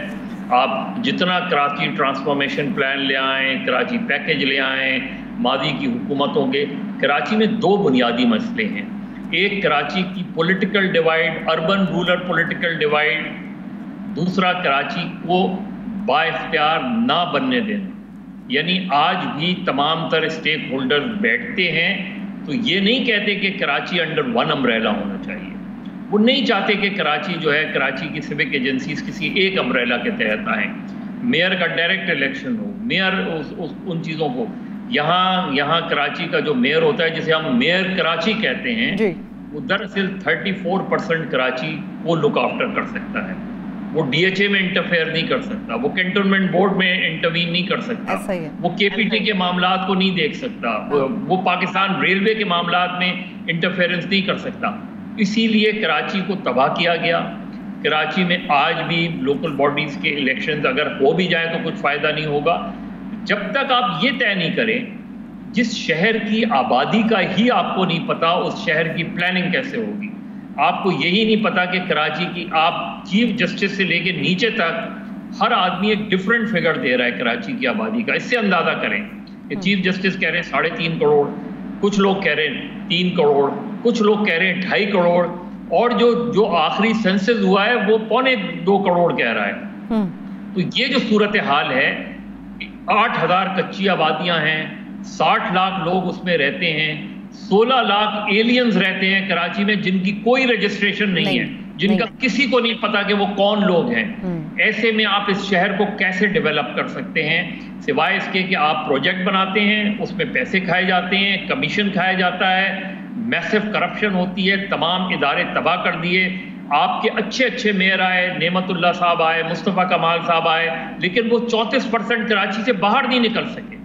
آپ جتنا کراچی ٹرانسفارمیشن پلان لے آئیں، کراچی پیکج لے آئیں ماضی کی حکومتوں کے، کراچی میں 2 بنیادی مسئلے ہیں. ایک کراچی کی political divide, urban rural political divide, دوسرا کراچی کو با اختیار نہ بننے دینا. یعنی آج بھی تمام تر اسٹیک ہولڈر بیٹھتے ہیں تو یہ نہیں کہتے کہ کراچی انڈر ون امبریلا ہونا چاہیے. وہ نہیں چاہتے کہ کراچی جو ہے، کراچی کی سیوک ایجنسیز کسی ایک امبریلا کے تحت آئیں. میئر کا ڈائریکٹ الیکشن ہو، میئر ان چیزوں کو، یہاں کراچی کا جو میئر ہوتا ہے جسے ہم میئر کراچی کہتے ہیں، وہ دراصل 34% کراچی کو لک آفٹر کر سکتا ہے. وہ DHA میں انٹرفیئر نہیں کر سکتا، وہ کنٹونمنٹ بورڈ میں انٹروین نہیں کر سکتا، وہ KPT کے معاملات کو نہیں دیکھ سکتا، وہ پاکستان ریلوے کے معاملات میں انٹرفیئرنس نہیں کر سکتا. اسی لیے کراچی کو تباہ کیا گیا. کراچی میں آج بھی لوکل باڈیز کے الیکشنز اگر ہو بھی جائیں تو کچھ فائدہ نہیں ہوگا جب تک آپ یہ طے نہیں کریں. جس شہر کی آبادی کا ہی آپ کو نہیں پتا اس شہر کی پلاننگ کیسے ہوگی. آپ کو یہی نہیں پتا کہ کراچی کی، آپ چیف جسٹس سے لے کے نیچے تک ہر آدمی ایک ڈیفرنٹ فگر دے رہا ہے کراچی کی آبادی کا. اس سے اندازہ کریں کہ چیف جسٹس کہہ رہے ہیں 3.5 کروڑ، کچھ لوگ کہہ رہے ہیں 3 کروڑ، کچھ لوگ کہہ رہے ہیں 2.5 کروڑ، اور جو آخری سینسس ہوا ہے وہ 2.25 کروڑ کہہ رہا ہے. تو یہ جو صورتحال ہے، 8,000 کچی آبادیاں ہیں، 60 لاکھ لوگ اس میں رہتے ہیں، 16 لاکھ ایلینز رہتے ہیں کراچی میں جن کی کوئی رجسٹریشن نہیں ہے، جن کا کسی کو نہیں پتا کہ وہ کون لوگ ہیں. ایسے میں آپ اس شہر کو کیسے ڈیولپ کر سکتے ہیں سوائے اس کے کہ آپ پروجیکٹ بناتے ہیں، اس میں پیسے کھائے جاتے ہیں، کمیشن کھایا جاتا ہے، میسو کرپشن ہوتی ہے، تمام ادارے تباہ کر دیے. آپ کے اچھے میئر آئے، نعمت اللہ صاحب آئے، مصطفیٰ کمال صاحب آئے، لیکن وہ 34% کراچی سے باہر نہیں نکل سکے.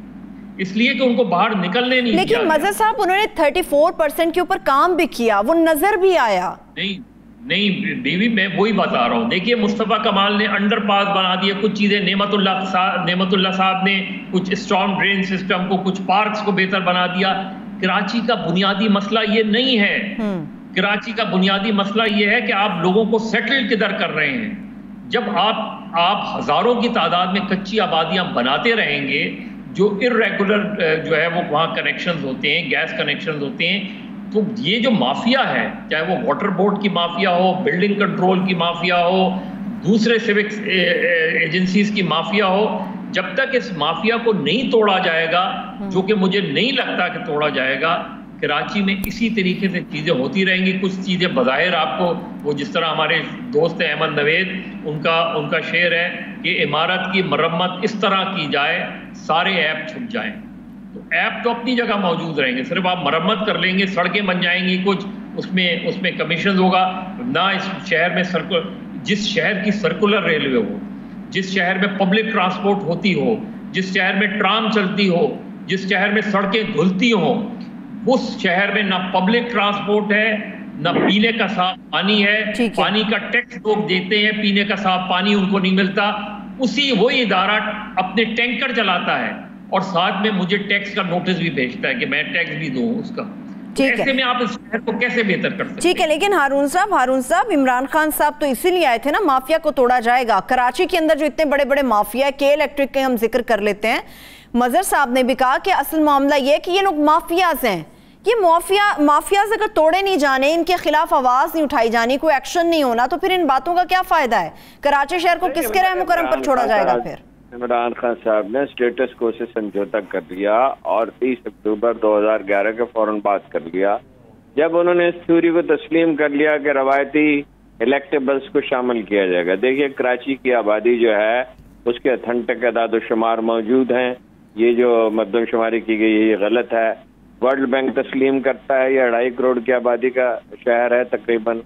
اس لیے کہ ان کو باہر نکلنے نہیں دیا. لیکن مظہر صاحب انہوں نے 34% کے اوپر کام بھی کیا, وہ نظر بھی آیا. نہیں بیوی, میں وہی بتا رہا ہوں. دیکھیے مصطفیٰ کمال نے انڈر پاس بنا دیے, کچھ چیزیں نعمت اللہ صاحب نے کچھ اسٹارم ڈرین سسٹم کو, کچھ پارکس کو بہتر بنا دیا. کراچی کا بنیادی مسئلہ یہ نہیں ہے. کراچی کا بنیادی مسئلہ یہ ہے کہ آپ لوگوں کو سیٹل کدھر کر رہے ہیں. جب آپ ہزاروں کی تعداد میں کچی آبادیاں بناتے رہیں گے, جو ارریگولر جو ہے وہ وہاں کنیکشنز ہوتے ہیں, گیس کنیکشنز ہوتے ہیں, تو یہ جو مافیا ہے, چاہے وہ واٹر بورڈ کی مافیا ہو, بلڈنگ کنٹرول کی مافیا ہو, دوسرے سیوک ایجنسیز کی مافیا ہو, جب تک اس مافیا کو نہیں توڑا جائے گا, جو کہ مجھے نہیں لگتا کہ توڑا جائے گا, کراچی میں اسی طریقے سے چیزیں ہوتی رہیں گی. کچھ چیزیں بظاہر آپ کو, وہ جس طرح ہمارے دوست ہیں احمد نوید, ان کا شعر ہے کہ عمارت کی مرمت اس طرح کی جائے سارے ایپ چھپ جائیں. تو ایپ تو اپنی جگہ موجود رہیں گے, صرف آپ مرمت کر لیں گے, سڑکیں بن جائیں گی, کچھ اس میں کمیشنز ہوگا. نہ اس شہر میں جس شہر کی سرکولر ریلوے ہو, جس شہر میں پبلک ٹرانسپورٹ ہوتی ہو, جس شہر میں ٹرام چلتی ہو, جس شہر میں سڑکیں دھلتی ہوں, اس شہر میں نہ پبلک ٹرانسپورٹ ہے, نہ پینے کا صاف پانی ہے. پانی کا ٹیکس لوگ دیتے ہیں, پینے کا صاف پانی ان کو نہیں ملتا. وہی ادارہ اپنے ٹینکر چلاتا ہے اور ساتھ میں مجھے ٹیکس کا نوٹس بھی بھیجتا ہے کہ میں ٹیکس بھی دوں اس کا. ایسے میں آپ اس شہر کو کیسے بہتر کر سکتے ہیں؟ ٹھیک ہے, لیکن ہارون صاحب عمران خان صاحب تو اسی لیے آئے تھے نا, مافیا کو توڑا جائے گا. کراچی کے اندر جو اتنے بڑے بڑے مافیا ہے, کے الیکٹرک کے ہم ذکر کر لیتے ہیں, مظہر صاحب نے بھی کہا کہ اصل معاملہ یہ ہے کہ یہ لوگ مافیاز ہیں. یہ مافیاز اگر توڑے نہیں جانے, ان کے خلاف آواز نہیں اٹھائی جانی, کوئی ایکشن نہیں ہونا, تو پھر ان باتوں کا کیا فائدہ ہے؟ کراچی شہر کو کس کے رحم و کرم پر چھوڑا جائے گا؟ پھر عمران خان صاحب نے اسٹیٹس کو سے سمجھوتا کر لیا اور 30 اکتوبر 2011 کے فوراً بات کر لیا, جب انہوں نے اس تھیوری کو تسلیم کر لیا کہ روایتی الیکٹیبلز کو شامل کیا جائے گا. دیکھیے کراچی کی آبادی جو ہے اس کے اتھنٹک اعداد و شمار موجود ہیں. یہ جو مردم شماری کی گئی ہے یہ غلط ہے. ورلڈ بینک تسلیم کرتا ہے یہ 2.5 کروڑ کی آبادی کا شہر ہے تقریباً.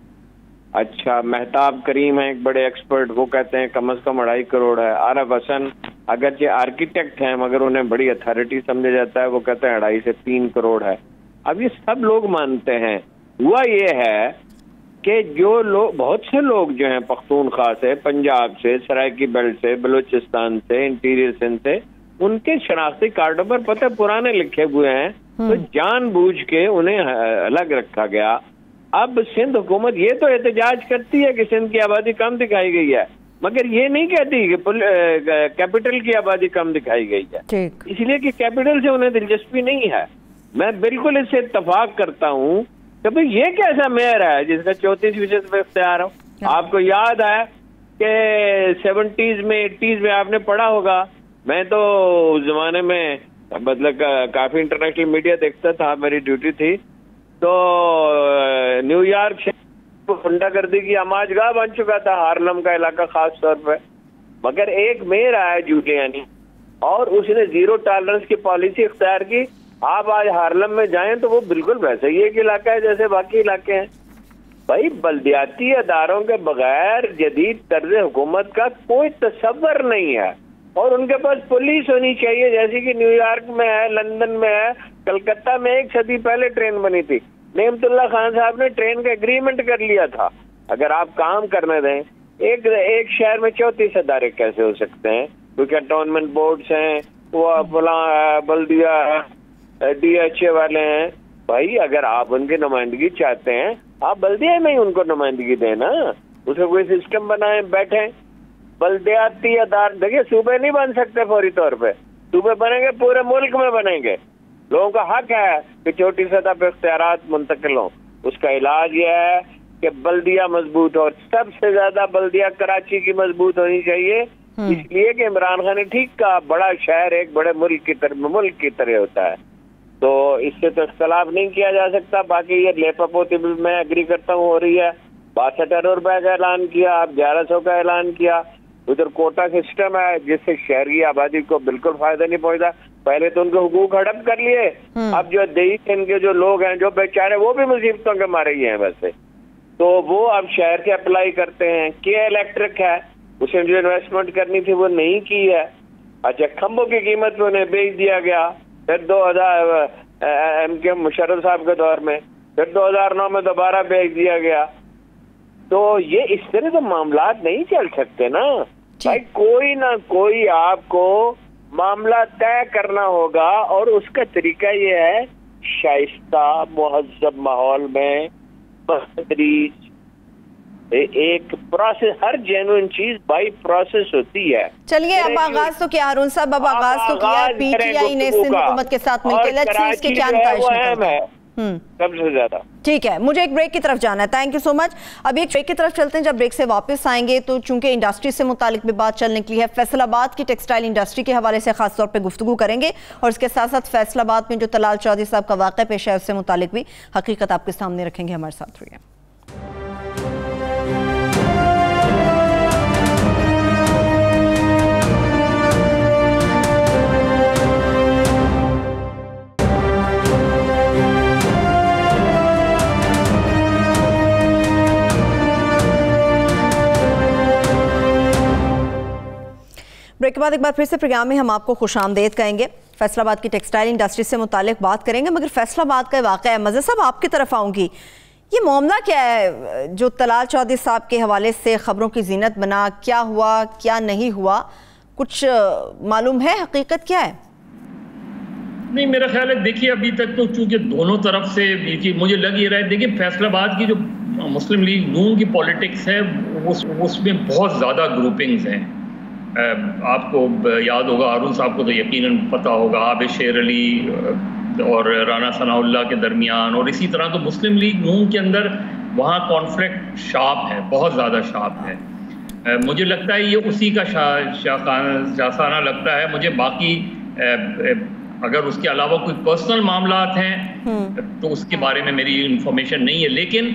اچھا, مہتاب کریم ہیں ایک بڑے ایکسپرٹ, وہ کہتے ہیں کم از کم 2.5 کروڑ ہے. عارف حسن اگرچہ آرکیٹیکٹ ہیں مگر انہیں بڑی اتھارٹی سمجھا جاتا ہے, وہ کہتے ہیں 2.5 سے 3 کروڑ ہے. اب یہ سب لوگ مانتے ہیں. ہوا یہ ہے کہ جو لوگ, بہت سے لوگ جو ہیں پختونخوا سے, پنجاب سے, سرائکی بیلٹ سے, بلوچستان سے, انٹیریئر سندھ سے, ان کے شناختی کارڈوں پر پتہ پرانے لکھے ہوئے ہیں, تو جان بوجھ کے انہیں الگ رکھا گیا. اب سندھ حکومت یہ تو احتجاج کرتی ہے کہ سندھ کی آبادی کم دکھائی گئی ہے, مگر یہ نہیں کہتی کہ کیپٹل کی آبادی کم دکھائی گئی ہے, اس لیے کہ کیپٹل سے انہیں دلچسپی نہیں ہے. میں بالکل اس سے اتفاق کرتا ہوں کہ بھئی یہ کیسا میئر ہے جس کا 34% پہ اختیار ہو. آپ کو یاد ہے کہ 70s میں 80s میں آپ نے پڑھا ہوگا, میں تو اس زمانے میں مطلب کافی انٹرنیشنل میڈیا دیکھتا تھا, میری ڈیوٹی تھی, تو نیو یارک شہر گنڈا گردی کی آماج گاہ بن چکا تھا, ہارلم کا علاقہ خاص طور پہ. مگر ایک میئر آیا جولیانی اور اس نے 0 ٹالرنس کی پالیسی اختیار کی. آپ آج ہارلم میں جائیں تو وہ بالکل ویسے ہی ایک علاقہ ہے جیسے باقی علاقے ہیں. بھائی بلدیاتی اداروں کے بغیر جدید طرز حکومت کا کوئی تصور نہیں ہے, اور ان کے پاس پولیس ہونی چاہیے جیسی کہ نیو یارک میں ہے, لندن میں ہے, کلکتہ میں 1 صدی پہلے ٹرین بنی تھی. نعمت اللہ خان صاحب نے ٹرین کا ایگریمنٹ کر لیا تھا. اگر آپ کام کرنے دیں, ایک شہر میں 34 ادارے کیسے ہو سکتے ہیں؟ کیونکہ کنٹونمنٹ بورڈز ہیں, وہ فلاں بلدیہ ڈی ایچ اے والے ہیں. بھائی اگر آپ ان کی نمائندگی چاہتے ہیں, آپ بلدیہ میں ہی ان کو نمائندگی دیں نا, اسے کوئی سسٹم بنائیں, بیٹھیں. بلدیاتی ادارے دیکھیے صوبے نہیں بن سکتے فوری طور پہ, صوبے بنیں گے پورے ملک میں بنیں گے. لوگوں کا حق ہے کہ چھوٹی سطح پہ اختیارات منتقل ہوں. اس کا علاج یہ ہے کہ بلدیہ مضبوط ہو, سب سے زیادہ بلدیہ کراچی کی مضبوط ہونی چاہیے, اس لیے کہ عمران خان نے ٹھیک کہا, بڑا شہر ایک بڑے ملک کی طرح ہوتا ہے, تو اس سے تو اختلاف نہیں کیا جا سکتا. باقی یہ لیپا پوتی بھی میں اگری کرتا ہوں ہو رہی ہے. 62 ارب روپے کا اعلان کیا, اب 1100 کا اعلان کیا. ادھر کوٹا سسٹم ہے جس سے شہری آبادی کو بالکل فائدہ نہیں پہنچتا. پہلے تو ان کے حقوق ہڑپ کر لیے, اب جو دیہی ان کے جو لوگ ہیں جو بیچارے وہ بھی مصیبتوں کے مارے ہی ہیں ویسے, تو وہ اب شہر سے اپلائی کرتے ہیں. کے الیکٹرک ہے, اسے جو انویسٹمنٹ کرنی تھی وہ نہیں کی ہے. اچھا, کھمبوں کی قیمت پہ انہیں بیچ دیا گیا, پھر 2000 ایم کے مشرف صاحب کے دور میں، پھر 2009 میں دوبارہ بھیج دیا گیا. تو یہ اس طرح تو معاملات نہیں چل سکتے نا بھائی. کوئی نہ کوئی آپ کو معاملہ طے کرنا ہوگا، اور اس کا طریقہ یہ ہے شائستہ مہذب ماحول میں بتدریج ایک پروسیس. ہر جینوئن چیز بائی پروسیس ہوتی ہے. چلیے اب آغاز تو کیا ہارون صاحب، اب آغاز تو کیا ہے پی ٹی آئی نے سندھ حکومت کے ساتھ مل کے. لیٹس سی اس کے کیا نتائج ہے سب سے زیادہ. ٹھیک ہے، مجھے ایک بریک کی طرف جانا ہے. تھینک یو سو مچ. ابھی ایک بریک کی طرف چلتے ہیں. جب بریک سے واپس آئیں گے تو چونکہ انڈسٹری سے متعلق بھی بات چلنے کے لیے ہے، فیصل آباد کی ٹیکسٹائل انڈسٹری کے حوالے سے خاص طور پہ گفتگو کریں گے، اور اس کے ساتھ ساتھ فیصل آباد میں جو طلال چودھری صاحب کا واقعہ پیش ہے اس سے متعلق بھی حقیقت آپ کے سامنے رکھیں گے. ہمارے ساتھ رہیے. بریک کے بعد ایک بار پھر سے پروگرام میں ہم آپ کو خوش آمدید کہیں گے. فیصل آباد کی ٹیکسٹائل انڈسٹری سے متعلق بات کریں گے، مگر فیصل آباد کا واقعہ ہے. مظہر صاحب آپ کی طرف آؤں گی. یہ معاملہ کیا ہے جو طلال چودھری صاحب کے حوالے سے خبروں کی زینت بنا؟ کیا ہوا کیا نہیں ہوا، کچھ معلوم ہے؟ حقیقت کیا ہے؟ نہیں، میرا خیال ہے دیکھیے ابھی تک تو چونکہ دونوں طرف سے مجھے لگ یہ رہا ہے، دیکھیے فیصل آباد کی جو مسلم لیگ نون کی پولیٹکس ہے اس میں بہت زیادہ گروپنگز ہیں. آپ کو یاد ہوگا، ہارون صاحب کو تو یقیناً پتہ ہوگا، عابد شیر علی اور رانا ثناء اللہ کے درمیان، اور اسی طرح تو مسلم لیگ نون کے اندر وہاں کانفلکٹ شارپ ہے، بہت زیادہ شارپ ہے. مجھے لگتا ہے یہ اسی کا شاخانہ لگتا ہے مجھے. باقی اگر اس کے علاوہ کوئی پرسنل معاملات ہیں تو اس کے بارے میں میری انفارمیشن نہیں ہے. لیکن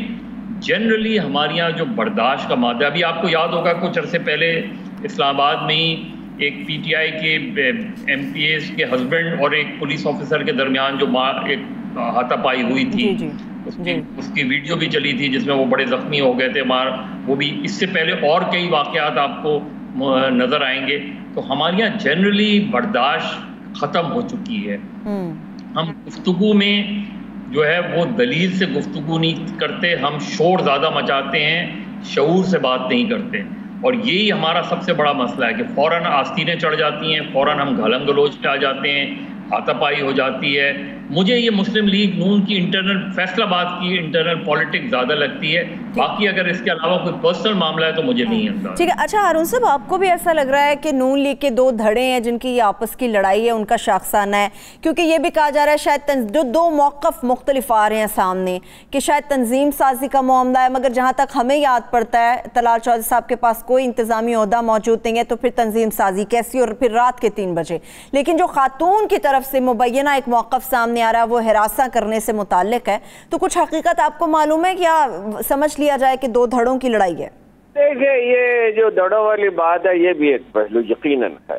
جنرلی ہمارے یہاں جو برداشت کا مادہ، ابھی آپ کو یاد ہوگا کچھ عرصے پہلے اسلام آباد میں ہی ایک پی ٹی آئی کے ایم پی ایس کے ہسبینڈ اور ایک پولیس آفیسر کے درمیان جو ایک ہاتھا پائی ہوئی تھی، اس کی ویڈیو بھی چلی تھی جس میں وہ بڑے زخمی ہو گئے تھے. وہ بھی اس سے پہلے اور کئی واقعات آپ کو نظر آئیں گے. تو ہمارے یہاں جنرلی برداشت ختم ہو چکی ہے. ہم گفتگو میں جو ہے وہ دلیل سے گفتگو نہیں کرتے، ہم شور زیادہ مچاتے ہیں، شعور سے بات نہیں کرتے. اور یہی ہمارا سب سے بڑا مسئلہ ہے کہ فوراً آستینیں چڑھ جاتی ہیں، فوراً ہم گھلم گلوچ پہ آ جاتے ہیں، ہاتھا پائی ہو جاتی ہے. مجھے یہ مسلم لیگ نون کی انٹرنل، فیصل آباد کی انٹرنل پولیٹکس زیادہ لگتی ہے. باقی اگر اس کے علاوہ کوئی پرسنل معاملہ ہے تو مجھے نہیں اندازہ. ٹھیک ہے. اچھا ہارون صاحب، آپ کو بھی ایسا لگ رہا ہے کہ نون لیگ کے دو دھڑے ہیں جن کی یہ آپس کی لڑائی ہے، ان کا شاخسانہ ہے؟ کیونکہ یہ بھی کہا جا رہا ہے شاید دو موقف مختلف آ رہے ہیں سامنے، کہ شاید تنظیم سازی کا معاملہ ہے، مگر جہاں تک ہمیں یاد پڑتا ہے طلال چودھری صاحب کے پاس کوئی انتظامی عہدہ موجود نہیں ہے، تو پھر تنظیم سازی کیسی؟ اور پھر رات کے 3 بجے. لیکن جو خاتون کی طرف سے مبینہ ایک موقف سامنے آ رہا ہے وہ ہراساں کرنے سے متعلق ہے. تو کچھ حقیقت آپ کو معلوم ہے یا سمجھ لیا جائے کہ دو دھڑوں کی لڑائی ہے؟ دیکھیں، یہ جو دھڑوں والی بات ہے یہ بھی ایک پہلو یقیناً ہے،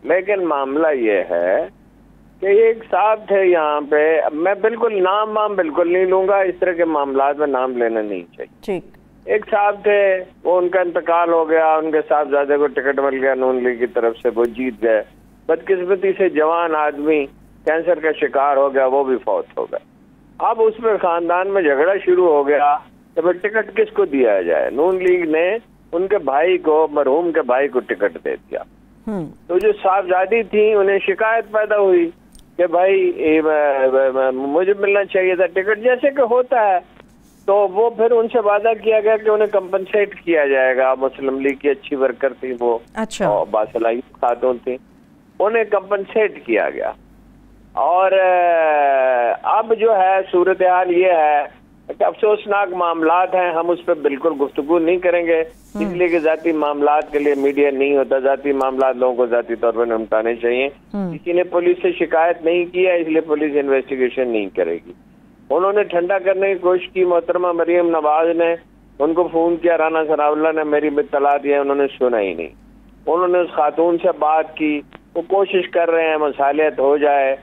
لیکن معاملہ یہ ہے کہ ایک صاحب تھے یہاں پہ، میں بالکل نام بالکل نہیں لوں گا، اس طرح کے معاملات میں نام لینا نہیں چاہیے. ٹھیک. ایک صاحب تھے، وہ ان کا انتقال ہو گیا، ان کے صاحبزادے کو ٹکٹ مل گیا نون لیگ کی طرف سے، وہ جیت گئے. بدقسمتی سے جوان آدمی کینسر کا شکار ہو گیا، وہ بھی فوت ہو گئے. اب اس میں خاندان میں جھگڑا شروع ہو گیا کہ بھائی ٹکٹ کس کو دیا جائے. نون لیگ نے ان کے بھائی کو، مرحوم کے بھائی کو ٹکٹ دے دیا. تو جو صاحبزادی تھی انہیں شکایت پیدا ہوئی کہ بھائی مجھے ملنا چاہیے تھا ٹکٹ، جیسے کہ ہوتا ہے. تو وہ پھر ان سے وعدہ کیا گیا کہ انہیں کمپنسیٹ کیا جائے گا. مسلم لیگ کی اچھی ورکر تھی وہ، باصلاحیت خاتون تھی، انہیں کمپنسیٹ کیا گیا. اور اب جو ہے صورتحال یہ ہے کہ افسوسناک معاملات ہیں، ہم اس پہ بالکل گفتگو نہیں کریں گے، اس لیے کہ ذاتی معاملات کے لیے میڈیا نہیں ہوتا. ذاتی معاملات لوگوں کو ذاتی طور پر نمٹانے چاہیے. کسی نے پولیس سے شکایت نہیں کی ہے، اس لیے پولیس انویسٹیگیشن نہیں کرے گی. انہوں نے ٹھنڈا کرنے کی کوشش کی، محترمہ مریم نواز نے ان کو فون کیا، رانا ثناء اللہ نے میری اطلاع دی ہے، انہوں نے سنا ہی نہیں. انہوں نے اس خاتون سے بات کی، وہ کوشش کر رہے ہیں مصالحت ہو جائے.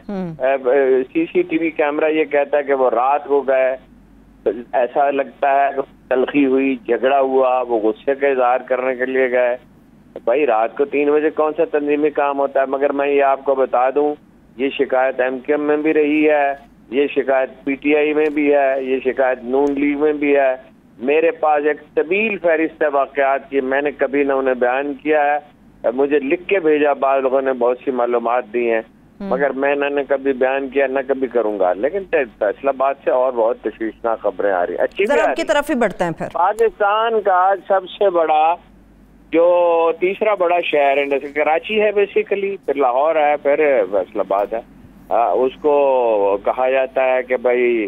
سی سی ٹی وی کیمرہ یہ کہتا ہے کہ وہ رات کو گئے، ایسا لگتا ہے کہ تلخی ہوئی، جھگڑا ہوا، وہ غصے کا اظہار کرنے کے لیے گئے. بھائی رات کو 3 بجے کون سا تنظیمی کام ہوتا ہے؟ مگر میں یہ آپ کو بتا دوں، یہ شکایت MKM میں بھی رہی ہے, یہ شکایت PTI میں بھی ہے, یہ شکایت نون لیگ میں بھی ہے. میرے پاس ایک طویل فہرست ہے واقعات کی, میں نے کبھی نہ انہیں بیان کیا ہے, مجھے لکھ کے بھیجا, بعض لوگوں نے بہت سی معلومات دی ہیں, مگر میں نے کبھی بیان کیا, نہ کبھی کروں گا. لیکن فیصلہ آباد سے اور بہت تشویشناک خبریں آ رہی ہیں. اچھی ذرا ان کی طرف ہی بڑھتے ہیں. پھر پاکستان کا سب سے بڑا جو تیسرا بڑا شہر ہے, جیسے کراچی ہے بیسیکلی, پھر لاہور ہے, پھر فیصلہ آباد ہے, اس کو کہا جاتا ہے کہ بھائی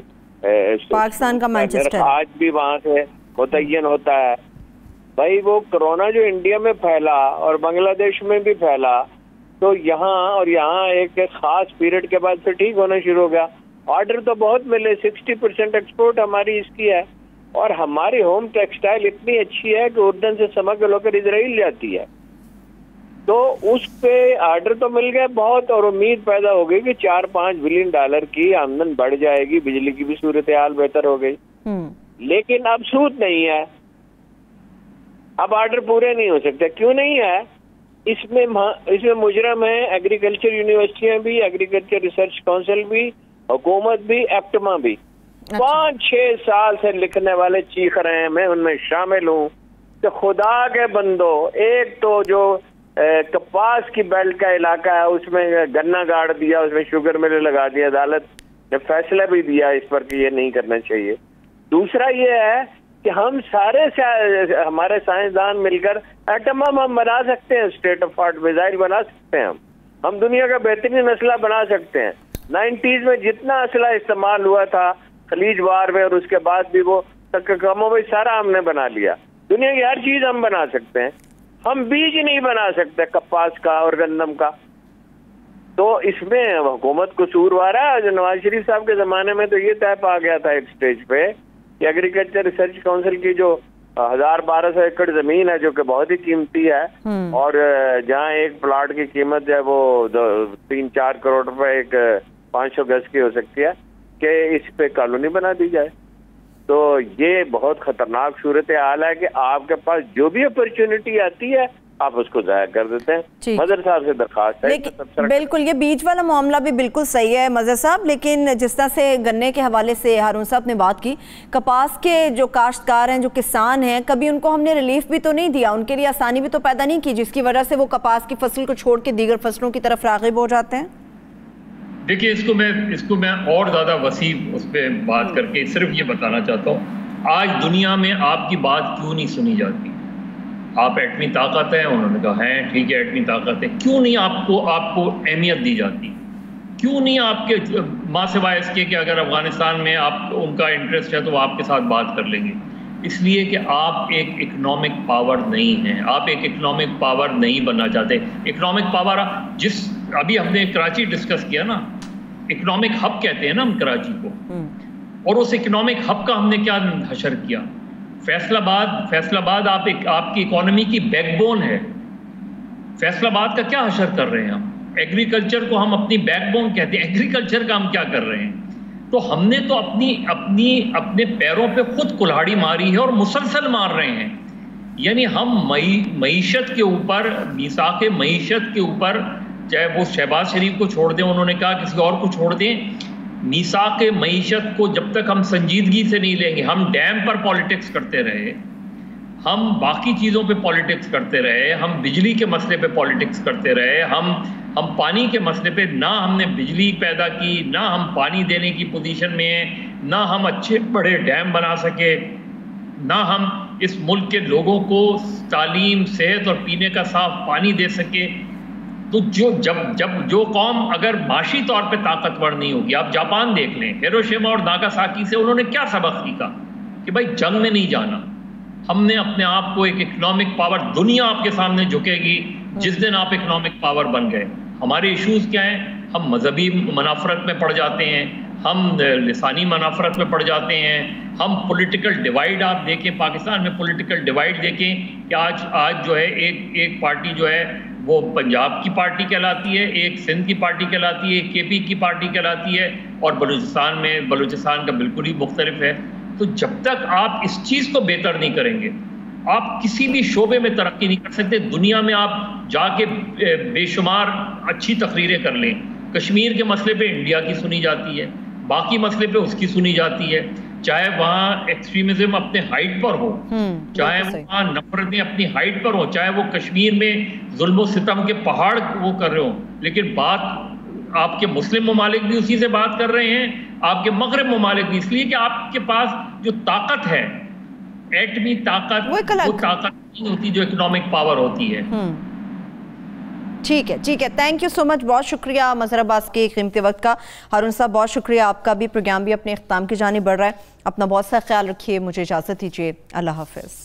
پاکستان کا مانچسٹر, آج بھی وہاں سے متعین ہوتا ہے. بھائی وہ کرونا جو انڈیا میں پھیلا اور بنگلہ دیش میں بھی پھیلا, تو یہاں ایک خاص پیریڈ کے بعد پھر ٹھیک ہونا شروع ہو گیا. آرڈر تو بہت ملے, 60% ایکسپورٹ ہماری اس کی ہے, اور ہماری ہوم ٹیکسٹائل اتنی اچھی ہے کہ اردن سے سمگھ لو کر اسرائیل جاتی ہے. تو اس پہ آرڈر تو مل گئے بہت, اور امید پیدا ہو گئی کہ $4-5 بلین کی آمدن بڑھ جائے گی, بجلی کی بھی صورتحال بہتر ہو گئی. لیکن اب سود نہیں ہے, اب آرڈر پورے نہیں ہو سکتے. کیوں نہیں ہے؟ اس میں مجرم ہیں ایگریکلچر یونیورسٹیاں بھی, ایگریکلچر ریسرچ کونسل بھی, حکومت بھی, ایپٹما بھی. 5-6 سال سے لکھنے والے چیخ رہے ہیں, میں ان میں شامل ہوں, کہ خدا کے بندو, ایک تو جو کپاس کی بیلٹ کا علاقہ ہے اس میں گنا گاڑ دیا, اس میں شوگر مل لگا دیا, عدالت نے فیصلہ بھی دیا اس پر کہ یہ نہیں کرنا چاہیے. دوسرا یہ ہے کہ ہم سارے ہمارے سائنسدان مل کر ایٹم ہم بنا سکتے ہیں, اسٹیٹ آف آرٹ میزائل بنا سکتے ہیں, ہم دنیا کا بہترین اسلحہ بنا سکتے ہیں. 90s میں جتنا اسلحہ استعمال ہوا تھا خلیج وار میں, اور اس کے بعد بھی وہ کم و بیش سارا ہم نے بنا لیا. دنیا کی ہر چیز ہم بنا سکتے ہیں, ہم بیج نہیں بنا سکتے کپاس کا اور گندم کا. تو اس میں حکومت قصوروار ہے. جو نواز شریف صاحب کے زمانے میں تو یہ طے پا گیا تھا ایک سٹیج پہ کہ ایگریکلچر ریسرچ کونسل کی جو 1200 ایکڑ زمین ہے, جو کہ بہت ہی قیمتی ہے, اور جہاں ایک پلاٹ کی قیمت جو ہے وہ 3-4 کروڑ روپے ایک 500 گز کی ہو سکتی ہے, کہ اس پہ کالونی بنا دی جائے. تو یہ بہت خطرناک صورتحال ہے کہ آپ کے پاس جو بھی اپرچونٹی آتی ہے آپ اس کو ضائع کر دیتے ہیں. مظہر صاحب سے درخواست ہے. بالکل, یہ بیج والا معاملہ بھی بالکل صحیح ہے مظہر صاحب, لیکن جس طرح سے گنے کے حوالے سے ہارون صاحب نے بات کی, کپاس کے جو کاشتکار ہیں, جو کسان ہیں, کبھی ان کو ہم نے ریلیف بھی تو نہیں دیا, ان کے لیے آسانی بھی تو پیدا نہیں کی, جس کی وجہ سے وہ کپاس کی فصل کو چھوڑ کے دیگر فصلوں کی طرف راغب ہو جاتے ہیں. دیکھیے, اس کو میں اور زیادہ وسیع اس پہ بات کر کے صرف یہ بتانا چاہتا ہوں, آج دنیا میں آپ کی بات کیوں نہیں سنی جاتی؟ آپ ایٹمی طاقت ہیں, انہوں نے کہا ہے ٹھیک ہے ایٹمی طاقت ہے, کیوں نہیں آپ کو اہمیت دی جاتی؟ کیوں نہیں آپ کے ماں سوائے اس کے کہ اگر افغانستان میں ان کا انٹرسٹ ہے تو وہ آپ کے ساتھ بات کر لیں گے؟ اس لیے کہ آپ ایک اکنامک پاور نہیں ہیں, آپ ایک اکنامک پاور نہیں بننا چاہتے. اکنامک پاور جس ابھی ہم نے کراچی ڈسکس کیا نا, اکنامک ہب کہتے ہیں نا ہم کراچی کو, اور اس اکنامک ہب کا ہم نے کیا حشر کیا؟ فیصل آباد آپ کی اکانومی کی بیک بون ہے. فیصل آباد کا کیا حشر کر رہے ہیں ہم؟ ایگریکلچر کو ہم اپنی بیک بون کہتے ہیں, ایگریکلچر کا ہم کیا کر رہے ہیں؟ تو ہم نے تو اپنے پیروں پہ خود کلہاڑی ماری ہے اور مسلسل مار رہے ہیں. یعنی ہم معیشت کے اوپر, میثاق معیشت کے اوپر, چاہے وہ شہباز شریف کو چھوڑ دیں, انہوں نے کہا کسی اور کو چھوڑ دیں, میثاق معیشت کو جب تک ہم سنجیدگی سے نہیں لیں گے, ہم ڈیم پر پالیٹکس کرتے رہے, ہم باقی چیزوں پہ پالیٹکس کرتے رہے, ہم بجلی کے مسئلے پہ پالیٹکس کرتے رہے, ہم پانی کے مسئلے پہ نہ ہم نے بجلی پیدا کی, نہ ہم پانی دینے کی پوزیشن میں ہیں, نہ ہم اچھے بڑے ڈیم بنا سکے, نہ ہم اس ملک کے لوگوں کو تعلیم, صحت اور پینے کا صاف پانی دے سکے. تو جو قوم اگر معاشی طور پہ طاقتور نہیں ہوگی, آپ جاپان دیکھ لیں, ہیروشیما اور ناگاساکی سے انہوں نے کیا سبق سیکھا کہ بھائی جنگ میں نہیں جانا. ہم نے اپنے آپ کو ایک اکنامک پاور, دنیا آپ کے سامنے جھکے گی جس دن آپ اکنامک پاور بن گئے. ہمارے ایشوز کیا ہیں؟ ہم مذہبی منافرت میں پڑ جاتے ہیں, ہم لسانی منافرت میں پڑ جاتے ہیں, ہم پولیٹیکل ڈیوائیڈ, آپ دیکھیں پاکستان میں پولیٹیکل ڈیوائیڈ دیکھیں کہ آج جو ہے ایک پارٹی جو ہے وہ پنجاب کی پارٹی کہلاتی ہے, ایک سندھ کی پارٹی کہلاتی ہے, ایک KP کی پارٹی کہلاتی ہے, اور بلوچستان کا بالکل ہی مختلف ہے. تو جب تک آپ اس چیز کو بہتر نہیں کریں گے, آپ کسی بھی شعبے میں ترقی نہیں کر سکتے. دنیا میں آپ جا کے بے شمار اچھی تقریریں کر لیں, کشمیر کے مسئلے پہ انڈیا کی سنی جاتی ہے، باقی مسئلے پہ اس کی سنی جاتی ہے، چاہے وہاں ایکسٹریمزم اپنے ہائٹ پر ہو، چاہے وہاں نفرتیں اپنی ہائٹ پر ہو، چاہے وہ کشمیر میں ظلم و ستم کے پہاڑ وہ کر رہے ہوں، لیکن بات آپ کے مسلم ممالک بھی اسی سے بات کر رہے ہیں، آپ کے مغرب ممالک بھی، اس لیے کہ آپ کے پاس جو طاقت ہے، ایٹمی طاقت، وہ طاقت نہیں ہوتی جو اکنامک پاور ہوتی ہے۔ ٹھیک ہے، تھینک یو سو مچ، بہت شکریہ مظہر عباس کے قیمتی وقت کا۔ ہارون صاحب بہت شکریہ آپ کا بھی، پروگرام بھی اپنے اختتام کی جانب بڑھ رہا ہے، اپنا بہت سا خیال رکھیے، مجھے اجازت دیجیے، اللہ حافظ۔